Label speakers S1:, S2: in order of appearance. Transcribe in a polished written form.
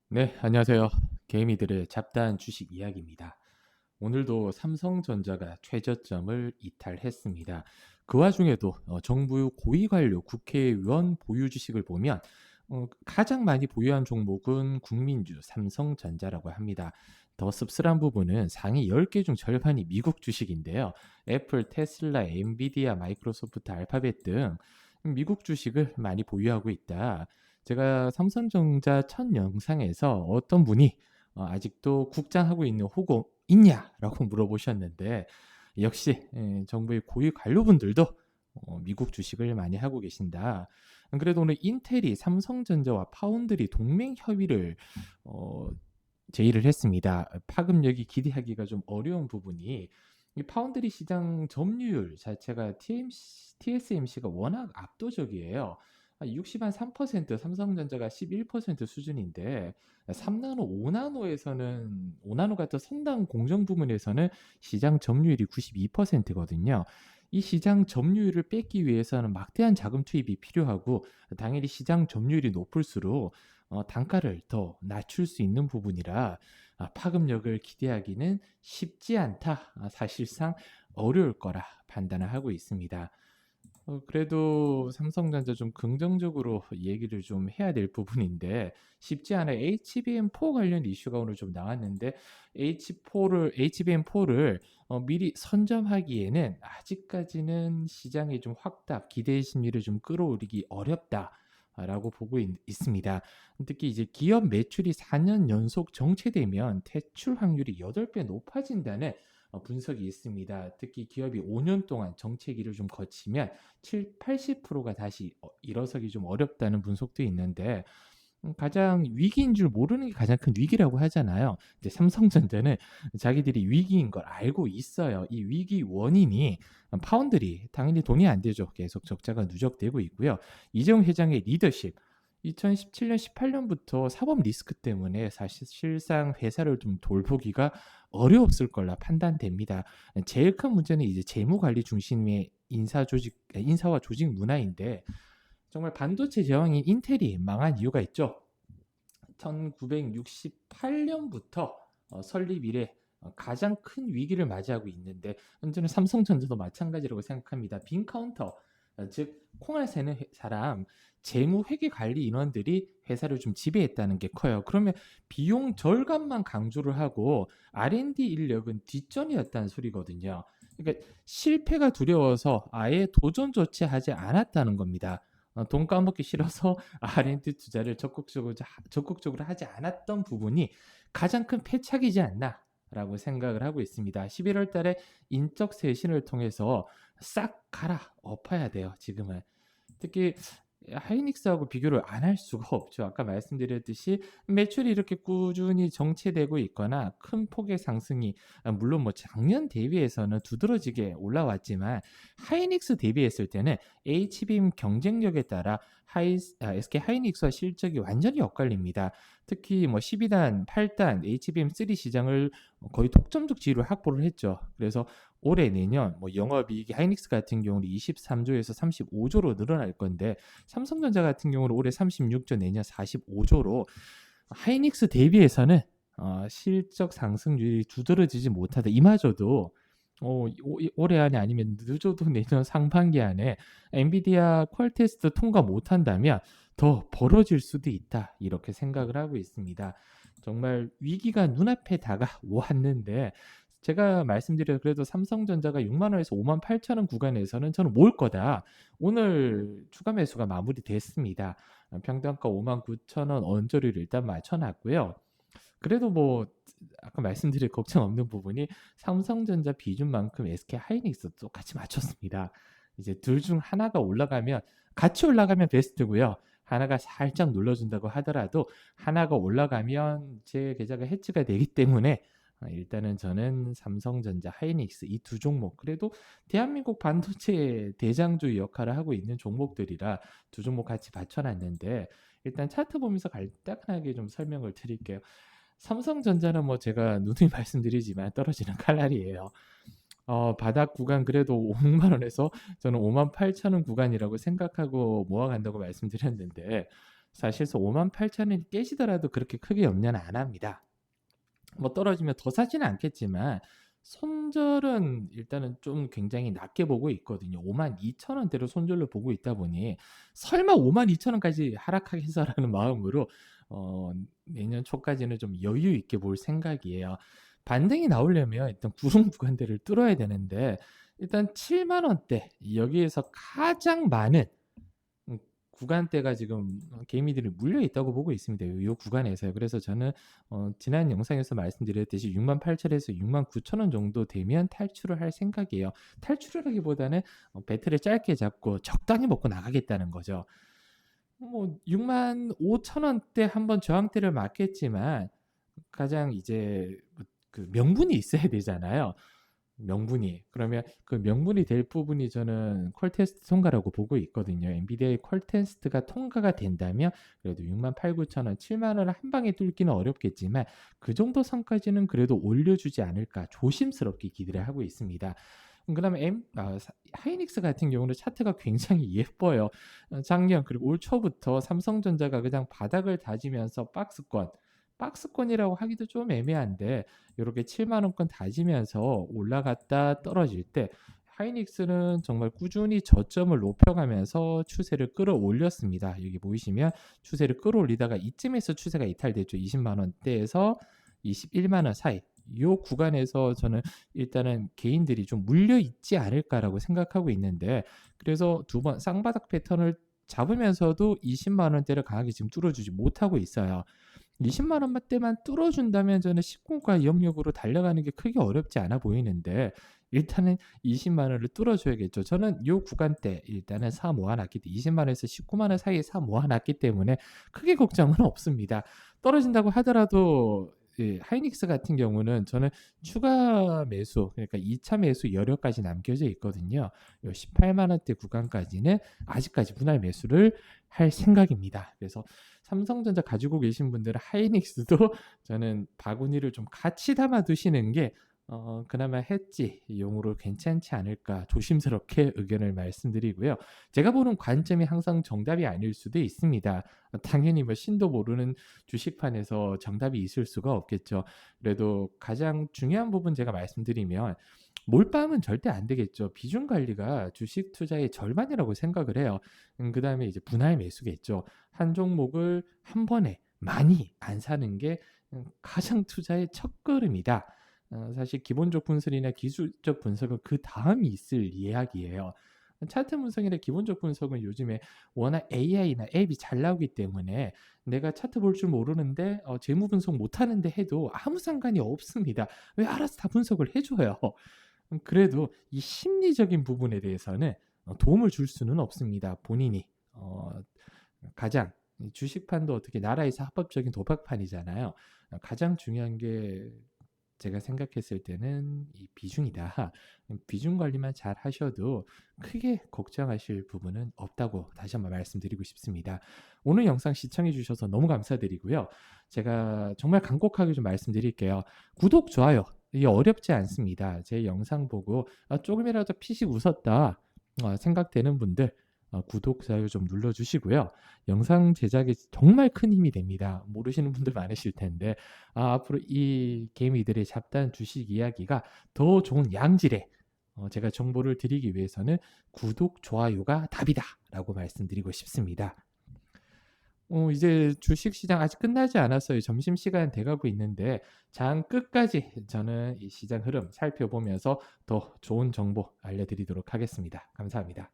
S1: 네, 안녕하세요. 개미들의 잡다한 주식 이야기입니다. 오늘도 삼성전자가 최저점을 이탈했습니다. 그 와중에도 정부 고위 관료 국회의원 보유 주식을 보면 가장 많이 보유한 종목은 국민주 삼성전자라고 합니다. 더 씁쓸한 부분은 상위 10개 중 절반이 미국 주식인데요. 애플, 테슬라, 엔비디아, 마이크로소프트, 알파벳 등 미국 주식을 많이 보유하고 있다. 제가 삼성전자 첫 영상에서 어떤 분이 아직도 국장하고 있는 호고 있냐라고 물어보셨는데 역시 정부의 고위 관료분들도 미국 주식을 많이 하고 계신다. 안 그래도 오늘 인텔이 삼성전자와 파운드리 동맹 협의를 어, 제의를 했습니다. 파급력이 기대하기가 좀 어려운 부분이 이 파운드리 시장 점유율 자체가 TSMC가 워낙 압도적이에요. 60한 3%, 삼성전자가 11% 수준인데 3나노, 5나노에서는 5나노 같은 선당 공정 부문에서는 시장 점유율이 92%거든요. 이 시장 점유율을 뺏기 위해서는 막대한 자금 투입이 필요하고 당연히 시장 점유율이 높을수록 단가를 더 낮출 수 있는 부분이라 파급력을 기대하기는 쉽지 않다. 사실상 어려울 거라 판단을 하고 있습니다. 그래도 삼성전자 좀 긍정적으로 얘기를 좀 해야 될 부분인데 쉽지 않아요. HBM4 관련 이슈가 오늘 좀 나왔는데 HBM4를 미리 선점하기에는 아직까지는 시장의 좀 확답, 기대 심리를 좀 끌어올리기 어렵다라고 보고 있습니다. 특히 이제 기업 매출이 4년 연속 정체되면 퇴출 확률이 8배 높아진다는 분석이 있습니다. 특히 기업이 5년 동안 정체기를 좀 거치면 80%가 다시 일어서기 좀 어렵다는 분석도 있는데 가장 위기인 줄 모르는 게 가장 큰 위기라고 하잖아요. 근데 삼성전자는 자기들이 위기인 걸 알고 있어요. 이 위기 원인이 파운드리 당연히 돈이 안 되죠. 계속 적자가 누적되고 있고요. 이재용 회장의 리더십 2017년, 18년부터 사법 리스크 때문에 사실상 회사를 좀 돌보기가 어려웠을 걸로 판단됩니다. 제일 큰 문제는 이제 재무 관리 중심의 인사와 조직 문화인데 정말 반도체 제왕인 인텔이 망한 이유가 있죠. 1968년부터 설립 이래 가장 큰 위기를 맞이하고 있는데 저는 삼성전자도 마찬가지라고 생각합니다. 빈 카운터, 즉 콩알 세는 사람, 재무 회계 관리 인원들이 회사를 좀 지배했다는 게 커요. 그러면 비용 절감만 강조를 하고 R&D 인력은 뒷전이었다는 소리거든요. 그러니까 실패가 두려워서 아예 도전 조치하지 않았다는 겁니다. 돈 까먹기 싫어서 R&D 투자를 적극적으로 하지 않았던 부분이 가장 큰 패착이지 않나라고 생각을 하고 있습니다. 11월 달에 인적 쇄신을 통해서 싹 갈아 엎어야 돼요, 지금은. 특히 하이닉스하고 비교를 안 할 수가 없죠. 아까 말씀드렸듯이 매출이 이렇게 꾸준히 정체되고 있거나 큰 폭의 상승이 물론 뭐 작년 대비해서는 두드러지게 올라왔지만 하이닉스 대비했을 때는 HBM 경쟁력에 따라 SK 하이닉스와 실적이 완전히 엇갈립니다. 특히 뭐 12단, 8단 HBM3 시장을 거의 독점적 지위를 확보를 했죠. 그래서 올해 내년 뭐 영업이익이 하이닉스 같은 경우는 23조에서 35조로 늘어날 건데 삼성전자 같은 경우는 올해 36조 내년 45조로 하이닉스 대비해서는 실적 상승률이 두드러지지 못하다. 이마저도 올해 안에 아니면 늦어도 내년 상반기 안에 엔비디아 퀄 테스트 통과 못한다면 더 벌어질 수도 있다. 이렇게 생각을 하고 있습니다. 정말 위기가 눈앞에 다가왔는데 제가 말씀드려 그래도 삼성전자가 6만 원에서 5만 8천 원 구간에서는 저는 모을 거다. 오늘 추가 매수가 마무리됐습니다. 평단가 5만 9천 원 언저리를 일단 맞춰놨고요. 그래도 뭐 아까 말씀드릴 걱정 없는 부분이 삼성전자 비중만큼 SK 하이닉스 똑같이 맞췄습니다. 이제 둘 중 하나가 올라가면 같이 올라가면 베스트고요. 하나가 살짝 눌러준다고 하더라도 하나가 올라가면 제 계좌가 해지가 되기 때문에 일단은 저는 삼성전자, 하이닉스 이 두 종목 그래도 대한민국 반도체 대장주 역할을 하고 있는 종목들이라 두 종목 같이 받쳐놨는데 일단 차트 보면서 간단하게 좀 설명을 드릴게요. 삼성전자는 뭐 제가 누누이 말씀드리지만 떨어지는 칼날이에요. 바닥 구간 그래도 5만 원에서 저는 5만 8천 원 구간이라고 생각하고 모아간다고 말씀드렸는데 사실상 58,000원이 깨지더라도 그렇게 크게 염려는 안 합니다. 뭐 떨어지면 더 사지는 않겠지만 손절은 일단은 좀 굉장히 낮게 보고 있거든요. 52,000원대로 손절로 보고 있다 보니 설마 52,000원까지 하락하겠어라는 마음으로 내년 초까지는 좀 여유 있게 볼 생각이에요. 반등이 나오려면 일단 구름 구간대를 뚫어야 되는데 일단 7만 원대 여기에서 가장 많은 구간대가 지금 개미들이 물려 있다고 보고 있습니다. 요 구간에서요. 그래서 저는 지난 영상에서 말씀드렸듯이 68,000에서 69,000원 정도 되면 탈출을 할 생각이에요. 탈출이라기보다는 배틀을 짧게 잡고 적당히 먹고 나가겠다는 거죠. 뭐 65,000원대 한번 저항대를 맞겠지만 가장 이제 그 명분이 있어야 되잖아요. 명분이. 그러면 그 명분이 될 부분이 저는 퀄 테스트 통과라고 보고 있거든요. 엔비디아의 퀄 테스트가 통과가 된다면 그래도 68,000원, 7만 원을 한 방에 뚫기는 어렵겠지만 그 정도 선까지는 그래도 올려주지 않을까 조심스럽게 기대를 하고 있습니다. 그다음에 하이닉스 같은 경우는 차트가 굉장히 예뻐요. 작년 그리고 올 초부터 삼성전자가 그냥 바닥을 다지면서 박스권이라고 하기도 좀 애매한데 이렇게 7만 원권 다지면서 올라갔다 떨어질 때 하이닉스는 정말 꾸준히 저점을 높여가면서 추세를 끌어올렸습니다. 여기 보이시면 추세를 끌어올리다가 이쯤에서 추세가 이탈됐죠. 20만 원대에서 21만 원 사이. 이 구간에서 저는 일단은 개인들이 좀 물려 있지 않을까라고 생각하고 있는데 그래서 두 번 쌍바닥 패턴을 잡으면서도 20만 원대를 강하게 지금 뚫어주지 못하고 있어요. 20만 원대만 뚫어준다면 저는 10공과 영역으로 달려가는 게 크게 어렵지 않아 보이는데 일단은 20만 원을 뚫어줘야겠죠. 저는 이 구간대 일단은 사 모아놨기 때문에 20만 원에서 19만 원 사이에 사 모아놨기 때문에 크게 걱정은 없습니다. 떨어진다고 하더라도 하이닉스 같은 경우는 저는 추가 매수 그러니까 2차 매수 여력까지 남겨져 있거든요. 요 18만 원대 구간까지는 아직까지 분할 매수를 할 생각입니다. 그래서 삼성전자 가지고 계신 분들은 하이닉스도 저는 바구니를 좀 같이 담아 두시는 게 그나마 해지용으로 괜찮지 않을까 조심스럽게 의견을 말씀드리고요. 제가 보는 관점이 항상 정답이 아닐 수도 있습니다. 당연히 뭐 신도 모르는 주식판에서 정답이 있을 수가 없겠죠. 그래도 가장 중요한 부분 제가 말씀드리면 몰빵은 절대 안 되겠죠. 비중 관리가 주식 투자의 절반이라고 생각을 해요. 그 다음에 이제 분할 매수겠죠. 한 종목을 한 번에 많이 안 사는 게 가장 투자의 첫걸음이다. 사실 기본적 분석이나 기술적 분석은 그 다음이 있을 이야기예요. 차트 분석이나 기본적 분석은 요즘에 워낙 AI나 앱이 잘 나오기 때문에 내가 차트 볼 줄 모르는데 재무 분석 못하는데 해도 아무 상관이 없습니다. 왜 알아서 다 분석을 해줘요. 그래도 이 심리적인 부분에 대해서는 도움을 줄 수는 없습니다. 본인이 가장 주식판도 어떻게 나라에서 합법적인 도박판이잖아요. 가장 중요한 게 제가 생각했을 때는 이 비중이다. 비중 관리만 잘 하셔도 크게 걱정하실 부분은 없다고 다시 한번 말씀드리고 싶습니다. 오늘 영상 시청해 주셔서 너무 감사드리고요. 제가 정말 간곡하게 좀 말씀드릴게요. 구독, 좋아요. 이게 어렵지 않습니다. 제 영상 보고 조금이라도 피식 웃었다 생각되는 분들 구독, 좋아요 좀 눌러주시고요. 영상 제작에 정말 큰 힘이 됩니다. 모르시는 분들 많으실 텐데 앞으로 이 개미들의 잡다한 주식 이야기가 더 좋은 양질의 제가 정보를 드리기 위해서는 구독, 좋아요가 답이다 라고 말씀드리고 싶습니다. 이제 주식시장 아직 끝나지 않았어요. 점심시간 돼가고 있는데 장 끝까지 저는 이 시장 흐름 살펴보면서 더 좋은 정보 알려드리도록 하겠습니다. 감사합니다.